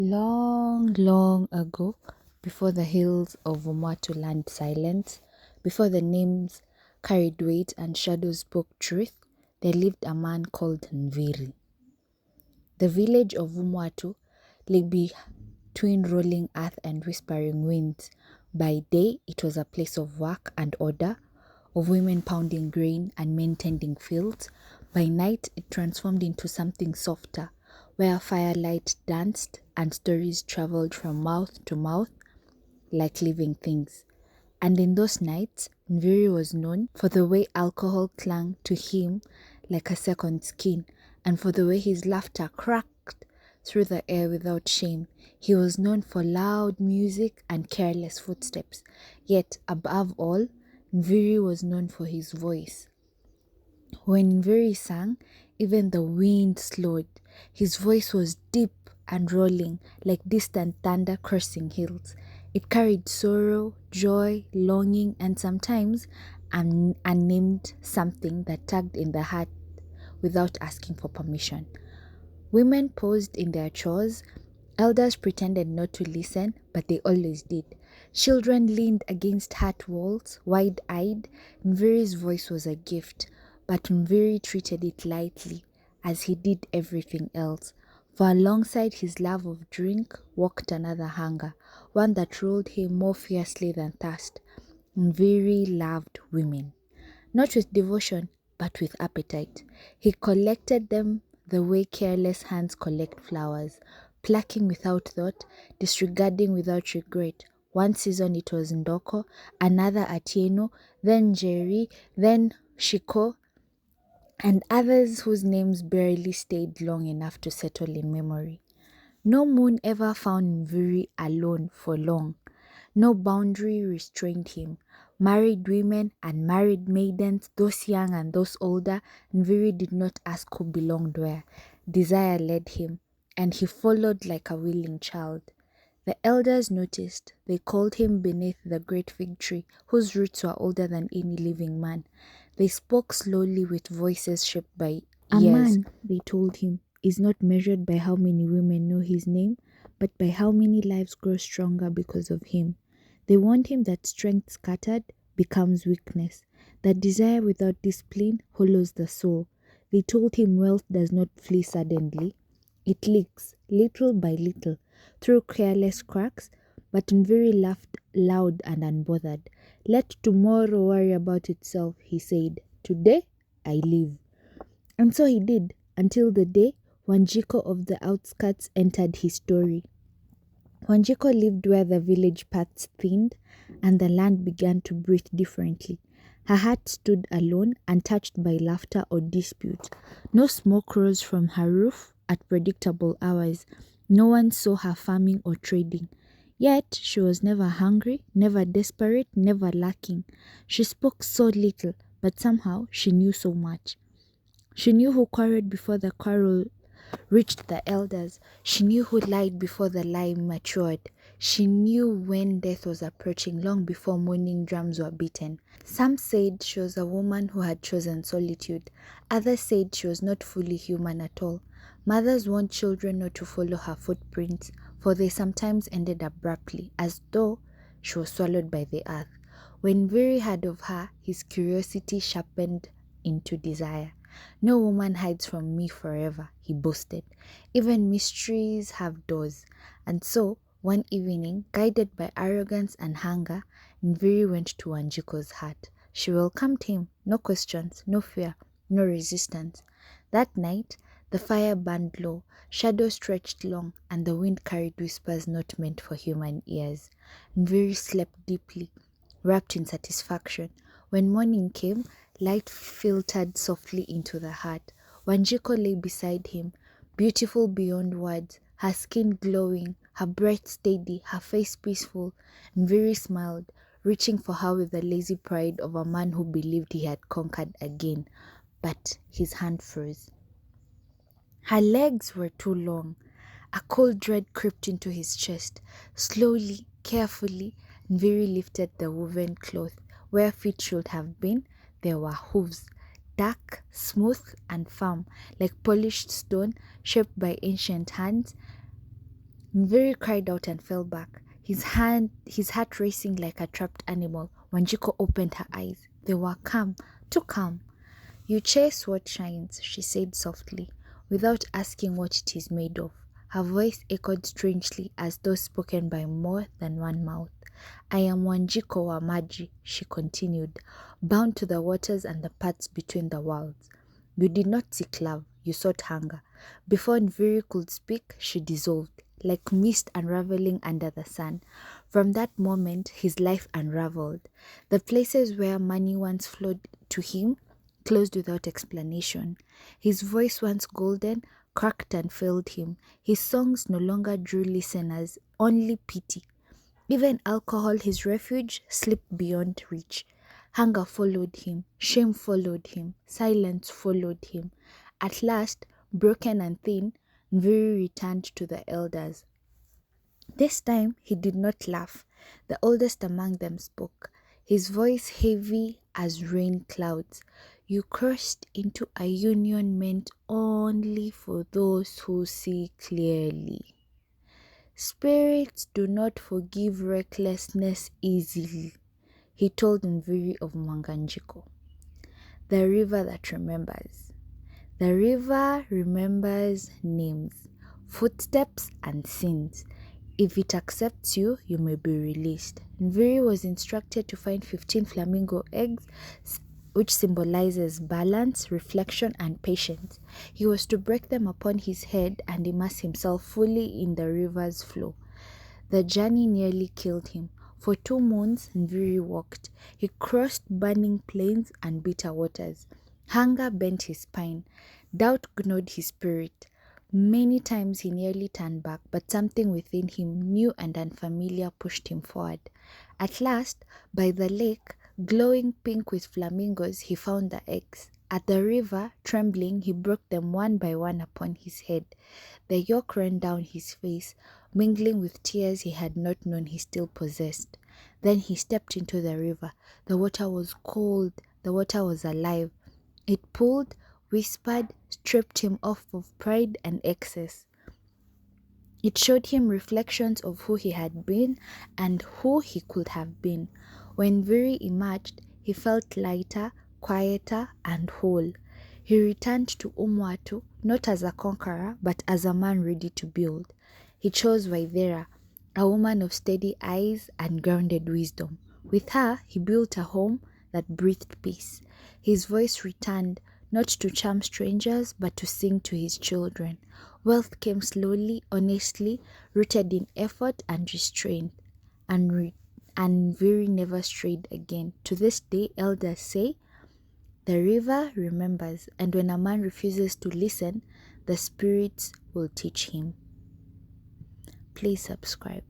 Long, long ago, before the hills of Umatu land silence, before the names carried weight and shadows spoke truth, there lived a man called Nviri. The village of Umatu lay between rolling earth and whispering winds. By day, it was a place of work and order, of women pounding grain and men tending fields. By night, it transformed into something softer, where firelight danced and stories traveled from mouth to mouth like living things. And in those nights, Nviri was known for the way alcohol clung to him like a second skin, and for the way his laughter cracked through the air without shame. He was known for loud music and careless footsteps. Yet, above all, Nviri was known for his voice. When Nviri sang, even the wind slowed. His voice was deep and rolling, like distant thunder crossing hills. It carried sorrow, joy, longing, and sometimes an unnamed something that tugged in the heart without asking for permission. Women paused in their chores. Elders pretended not to listen, but they always did. Children leaned against hut walls, wide-eyed. Nviri's voice was a gift, but Nviri treated it lightly, as he did everything else. For alongside his love of drink walked another hunger, one that ruled him more fiercely than thirst. Nviri loved women, not with devotion, but with appetite. He collected them the way careless hands collect flowers, plucking without thought, disregarding without regret. One season it was Ndoko, another Atieno, then Jerry, then Shiko, and others whose names barely stayed long enough to settle in memory. No moon ever found Nviri alone for long. No boundary restrained him. Married women and married maidens, those young and those older, Nviri did not ask who belonged where. Desire led him, and he followed like a willing child. The elders noticed. They called him beneath the great fig tree, whose roots were older than any living man. They spoke slowly with voices shaped by A years. man, they told him, is not measured by how many women know his name, but by how many lives grow stronger because of him. They warned him that strength scattered becomes weakness, that desire without discipline hollows the soul. They told him wealth does not flee suddenly, it leaks, little by little, through careless cracks, but Nviri laughed loud and unbothered. Let tomorrow worry about itself, he said. Today, I live. And so he did, until the day Wanjiko of the outskirts entered his story. Wanjiko lived where the village paths thinned and the land began to breathe differently. Her hut stood alone, untouched by laughter or dispute. No smoke rose from her roof at predictable hours. No one saw her farming or trading. Yet she was never hungry, never desperate, never lacking. She spoke so little, but somehow she knew so much. She knew who quarreled before the quarrel reached the elders. She knew who lied before the lie matured. She knew when death was approaching long before mourning drums were beaten. Some said she was a woman who had chosen solitude. Others said she was not fully human at all. Mothers warned children not to follow her footprints, for they sometimes ended abruptly, as though she was swallowed by the earth. When Viri heard of her, his curiosity sharpened into desire. No woman hides from me forever, he boasted. Even mysteries have doors. And so, one evening, guided by arrogance and hunger, Nviri went to Wanjiko's hut. She welcomed him, no questions, no fear, no resistance. That night, the fire burned low, shadows stretched long, and the wind carried whispers not meant for human ears. Nviri slept deeply, wrapped in satisfaction. When morning came, light filtered softly into the hut. Wanjiko lay beside him, beautiful beyond words, her skin glowing, her breath steady, her face peaceful. Nviri smiled, reaching for her with the lazy pride of a man who believed he had conquered again. But his hand froze. Her legs were too long. A cold dread crept into his chest. Slowly, carefully, Nviri lifted the woven cloth. Where feet should have been, there were hooves, dark, smooth, and firm, like polished stone, shaped by ancient hands. Nviri cried out and fell back, his heart racing like a trapped animal. Wanjiko opened her eyes. They were calm, too calm. "You chase what shines," she said softly, without asking what it is made of. Her voice echoed strangely as though spoken by more than one mouth. "I am Wanjiko wa Maji," she continued, "bound to the waters and the paths between the worlds. You did not seek love, you sought hunger." Before Nviri could speak, she dissolved, like mist unraveling under the sun. From that moment, his life unraveled. The places where money once flowed to him closed without explanation. His voice, once golden, cracked and failed him. His songs no longer drew listeners, only pity. Even alcohol, his refuge, slipped beyond reach. Hunger followed him, shame followed him, silence followed him. At last, broken and thin, Nviri returned to the elders. This time he did not laugh. The oldest among them spoke, his voice heavy as rain clouds. "You crossed into a union meant only for those who see clearly. Spirits do not forgive recklessness easily," he told Nviri of Mwanga-Njiko. The river that remembers. The river remembers names, footsteps, and sins. If it accepts you, you may be released. Nviri was instructed to find 15 flamingo eggs, which symbolizes balance, reflection, and patience. He was to break them upon his head and immerse himself fully in the river's flow. The journey nearly killed him. For 2 months, Nviri walked. He crossed burning plains and bitter waters. Hunger bent his spine. Doubt gnawed his spirit. Many times he nearly turned back, but something within him, new and unfamiliar, pushed him forward. At last, by the lake, glowing pink with flamingos, he found the eggs. At the river, trembling, he broke them one by one upon his head. The yolk ran down his face, mingling with tears he had not known he still possessed. Then he stepped into the river. The water was cold, the water was alive. It pulled, whispered, stripped him off of pride and excess. It showed him reflections of who he had been and who he could have been. When Viri emerged, he felt lighter, quieter, and whole. He returned to Umwatu not as a conqueror, but as a man ready to build. He chose Waithera, a woman of steady eyes and grounded wisdom. With her, he built a home that breathed peace. His voice returned, not to charm strangers, but to sing to his children. Wealth came slowly, honestly, rooted in effort and restraint. And Viri never strayed again. To this day, elders say, the river remembers, and when a man refuses to listen, the spirits will teach him. Please subscribe.